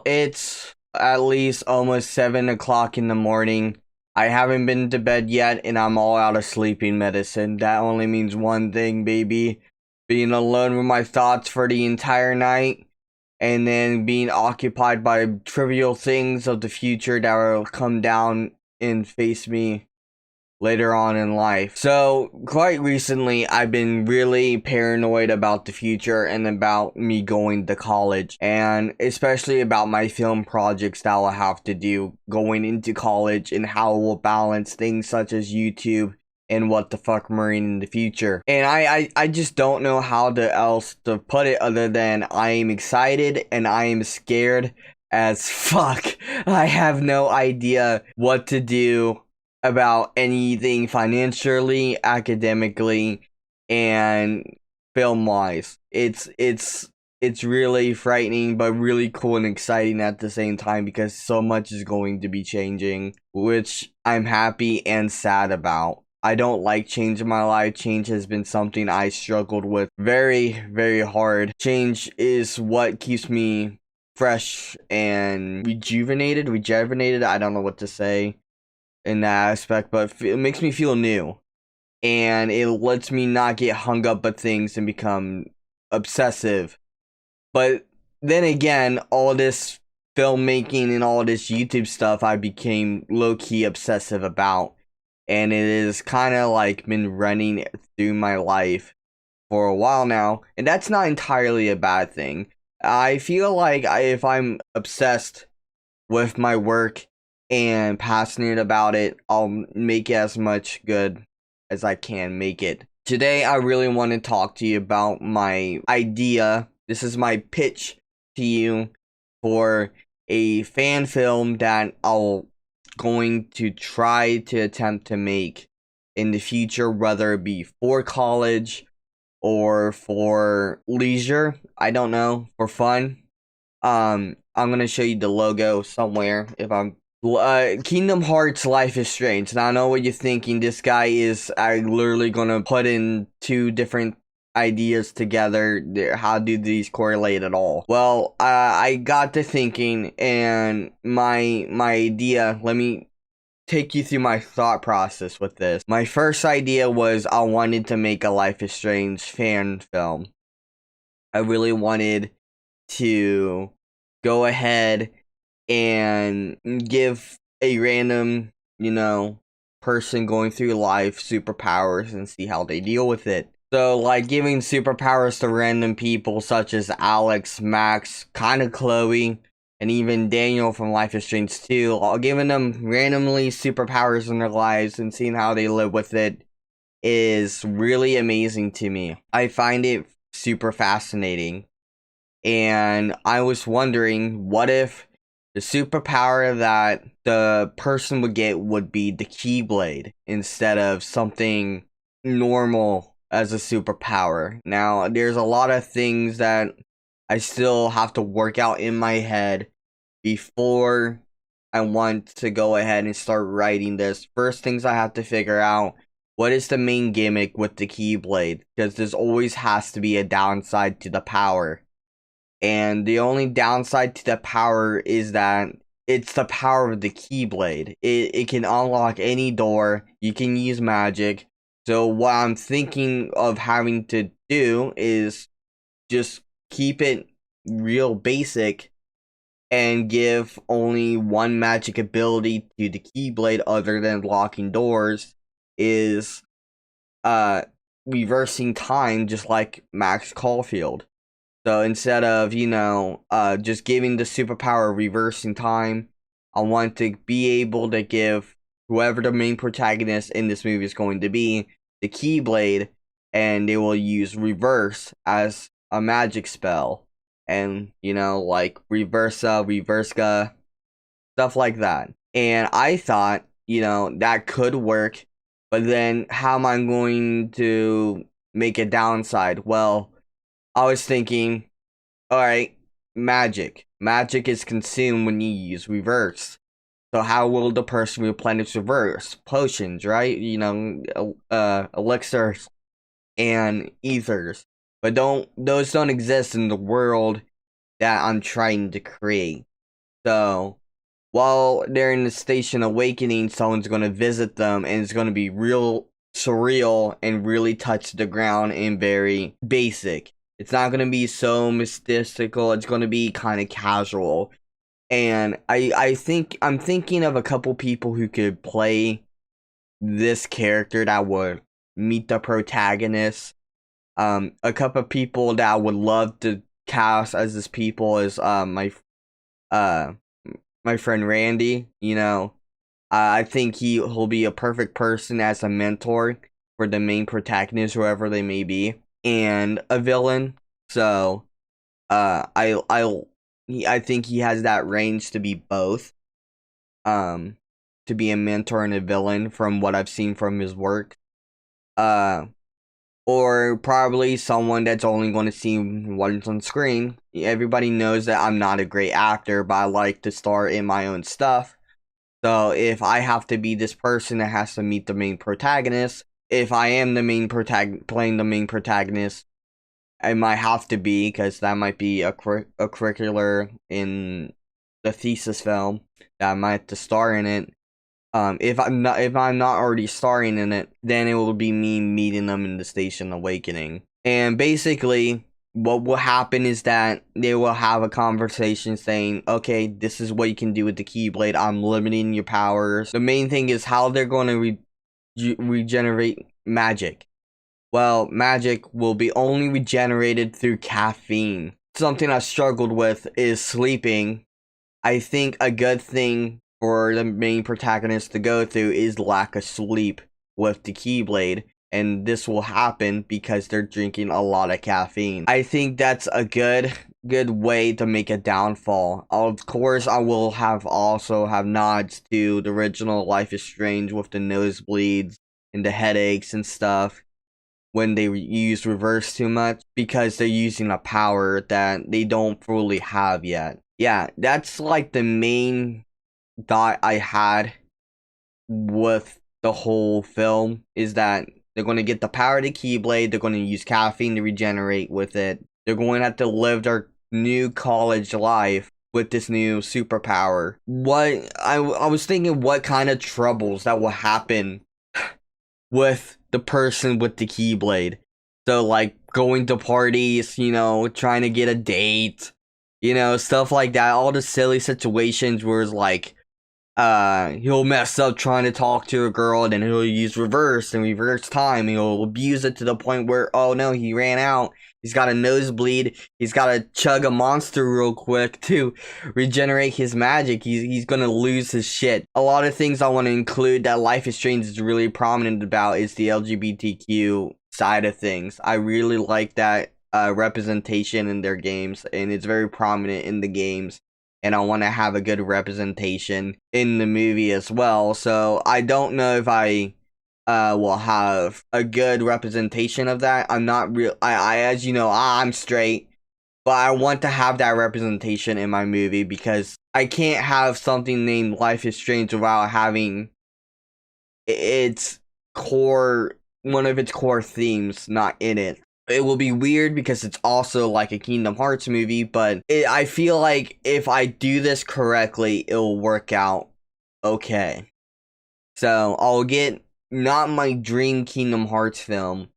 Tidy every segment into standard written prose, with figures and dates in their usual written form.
it's at least almost 7 o'clock in the morning. I haven't been to bed yet, and I'm all out of sleeping medicine. That only means one thing, baby. Being alone with my thoughts for the entire night, and then being occupied by trivial things of the future that will come down and face me later on in life. So, quite recently, I've been really paranoid about the future and about me going to college, and especially about my film projects that I'll have to do going into college and how we'll balance things such as YouTube and what the fuck marine in the future. And I just don't know how else to put it other than I am excited and I am scared as fuck. I have no idea what to do about anything financially, academically, and film wise. It's really frightening but really cool and exciting at the same time because so much is going to be changing, which I'm happy and sad about. I don't like change in my life. Change has been something I struggled with very, very hard. Change is what keeps me fresh and rejuvenated. I don't know what to say in that aspect, but it makes me feel new, and it lets me not get hung up with things and become obsessive. But then again, all this filmmaking and all this YouTube stuff I became low-key obsessive about, and it is kind of like been running through my life for a while now, and that's not entirely a bad thing. I feel like if I'm obsessed with my work and passionate about it, I'll make as much good as I can make it. Today, I really want to talk to you about my idea. This is my pitch to you for a fan film that I'll going to try to attempt to make in the future, whether it be for college or for leisure. I don't know, for fun. I'm gonna show you the logo somewhere if I'm Kingdom Hearts Life is Strange. Now I know what you're thinking. This guy is literally gonna put in two different ideas together. How do these correlate at all? Well, I got to thinking, and my idea, let me take you through my thought process with this. My first idea was I wanted to make a Life is Strange fan film. I really wanted to go ahead and give a random, person going through life superpowers and see how they deal with it. So, like, giving superpowers to random people such as Alex, Max, kinda Chloe, and even Daniel from Life is Strange 2, all giving them randomly superpowers in their lives and seeing how they live with it is really amazing to me. I find it super fascinating. And I was wondering, what if the superpower that the person would get would be the Keyblade instead of something normal as a superpower? Now, there's a lot of things that I still have to work out in my head before I want to go ahead and start writing this. First things I have to figure out, what is the main gimmick with the Keyblade? Because there's always has to be a downside to the power. And the only downside to the power is that it's the power of the Keyblade. It can unlock any door. You can use magic. So what I'm thinking of having to do is just keep it real basic and give only one magic ability to the Keyblade other than locking doors, is reversing time, just like Max Caulfield. So instead of, just giving the superpower reversing time, I want to be able to give whoever the main protagonist in this movie is going to be the Keyblade, and they will use reverse as a magic spell. And, like reversa, reverska, stuff like that. And I thought, that could work, but then how am I going to make a downside? Well, I was thinking, alright, magic. Magic is consumed when you use reverse. So how will the person replenish reverse? Potions, right? Elixirs and ethers. But those don't exist in the world that I'm trying to create. So while they're in the station awakening, someone's going to visit them, and it's going to be real surreal and really touch the ground and very basic. It's not going to be so mystical. It's going to be kind of casual. And I think I'm thinking of a couple people who could play this character that would meet the protagonist. A couple of people that I would love to cast as this people is uh my friend Randy. I think he'll be a perfect person as a mentor for the main protagonist, whoever they may be, and a villain. So, I think he has that range to be both. Um, to be a mentor and a villain from what I've seen from his work. Uh, or probably someone that's only going to see once on screen. Everybody knows that I'm not a great actor, but I like to star in my own stuff. So if I have to be this person that has to meet the main protagonist, if I am the main playing the main protagonist, I might have to be, because that might be a curricular in the thesis film that I might have to star in it. If I'm not already starring in it, then it will be me meeting them in the station awakening. And basically, what will happen is that they will have a conversation saying, okay, this is what you can do with the Keyblade. I'm limiting your powers. The main thing is how they're going to regenerate magic. Well, magic will be only regenerated through caffeine. Something I struggled with is sleeping. I think a good thing for the main protagonist to go through is lack of sleep with the Keyblade, and this will happen because they're drinking a lot of caffeine. I think that's a good way to make a downfall. Of course, I will also have nods to the original Life is Strange with the nosebleeds and the headaches and stuff when they use reverse too much, because they're using a power that they don't fully have yet. Yeah, that's like the main thought I had with the whole film, is that they're going to get the power of the Keyblade, they're going to use caffeine to regenerate with it, they're going to have to live their new college life with this new superpower. What I was thinking, what kind of troubles that will happen with the person with the Keyblade. So, like, going to parties, trying to get a date, stuff like that. All the silly situations where it's like, he'll mess up trying to talk to a girl, and then he'll use reverse time. He'll abuse it to the point where, oh no, he ran out. He's got a nosebleed. He's got to chug a monster real quick to regenerate his magic. He's gonna lose his shit. A lot of things I want to include that Life is Strange is really prominent about is the LGBTQ side of things. I really like that representation in their games, and it's very prominent in the games. And I want to have a good representation in the movie as well. So I don't know if I will have a good representation of that. I'm not real. As you know, I'm straight, but I want to have that representation in my movie, because I can't have something named Life is Strange without having its one of its core themes not in it. It will be weird because it's also like a Kingdom Hearts movie, but I feel like if I do this correctly, it'll work out okay. So I'll get not my dream Kingdom Hearts film,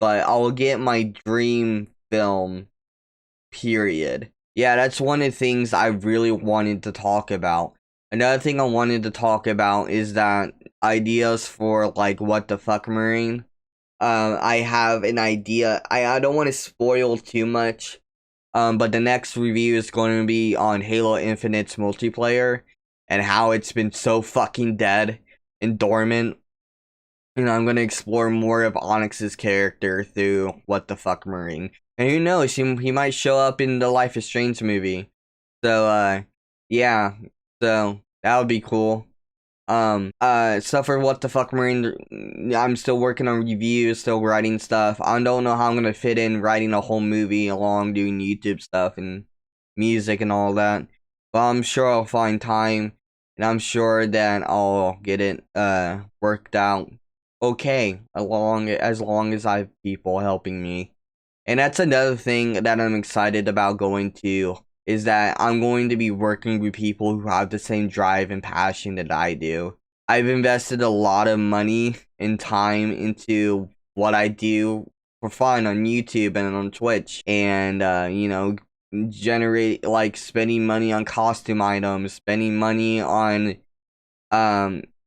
but I'll get my dream film, period. Yeah, that's one of the things I really wanted to talk about. Another thing I wanted to talk about is that ideas for, like, what the fuck, Marine. I have an idea. I don't want to spoil too much. But the next review is going to be on Halo Infinite's multiplayer and how it's been so fucking dead and dormant. And I'm going to explore more of Onyx's character through What the Fuck Marine. And who knows, he might show up in the Life is Strange movie. So, yeah. So, that would be cool. Stuff for What the Fuck Marine, I'm still working on reviews, still writing stuff. I don't know how I'm gonna fit in writing a whole movie along doing YouTube stuff and music and all that. But I'm sure I'll find time, and I'm sure that I'll get it, worked out okay, as long as I have people helping me. And that's another thing that I'm excited about going to is that I'm going to be working with people who have the same drive and passion that I do. I've invested a lot of money and time into what I do for fun on YouTube and on Twitch, and generate, like, spending money on costume items, spending money on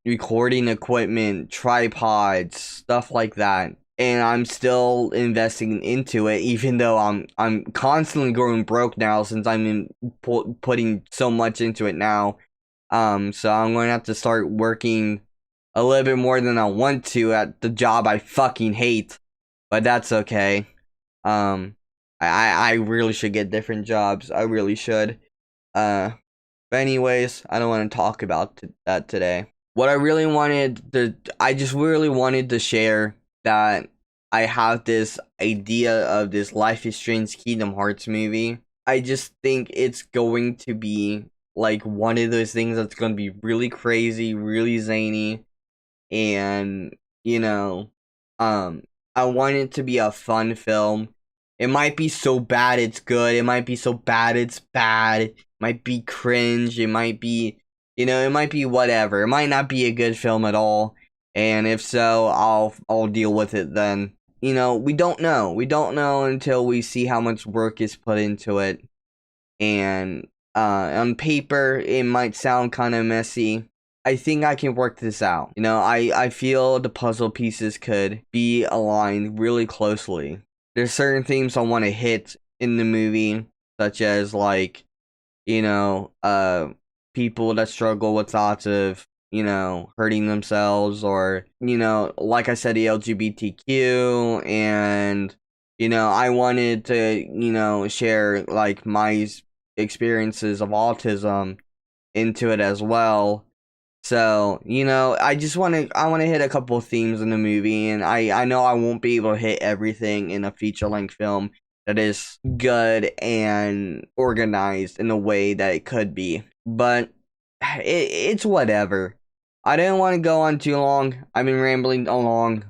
recording equipment, tripods, stuff like that. And I'm still investing into it, even though I'm constantly going broke now since putting so much into it now. So I'm going to have to start working a little bit more than I want to at the job I fucking hate, but that's okay. I really should get different jobs. I really should. But anyways, I don't want to talk about that today. What I just really wanted to share that I have this idea of this Life is Strange Kingdom Hearts movie. I just think it's going to be like one of those things that's going to be really crazy, really zany, and I want it to be a fun film. It might be so bad it's good. It might be so bad it's bad. It might be cringe. It might be, it might be whatever. It might not be a good film at all. And if so, I'll deal with it then. We don't know. We don't know until we see how much work is put into it. And on paper, it might sound kind of messy. I think I can work this out. I feel the puzzle pieces could be aligned really closely. There's certain themes I want to hit in the movie, such as, like, people that struggle with thoughts of, hurting themselves, or, like I said, the LGBTQ, and, I wanted to, share, like, my experiences of autism into it as well. So, I want to hit a couple of themes in the movie, and I know I won't be able to hit everything in a feature-length film that is good and organized in the way that it could be. But it's whatever. I didn't want to go on too long. I've been rambling long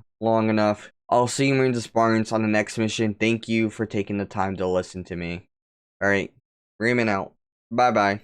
enough. I'll see you in the Spartans on the next mission. Thank you for taking the time to listen to me. Alright, Raymond out. Bye-bye.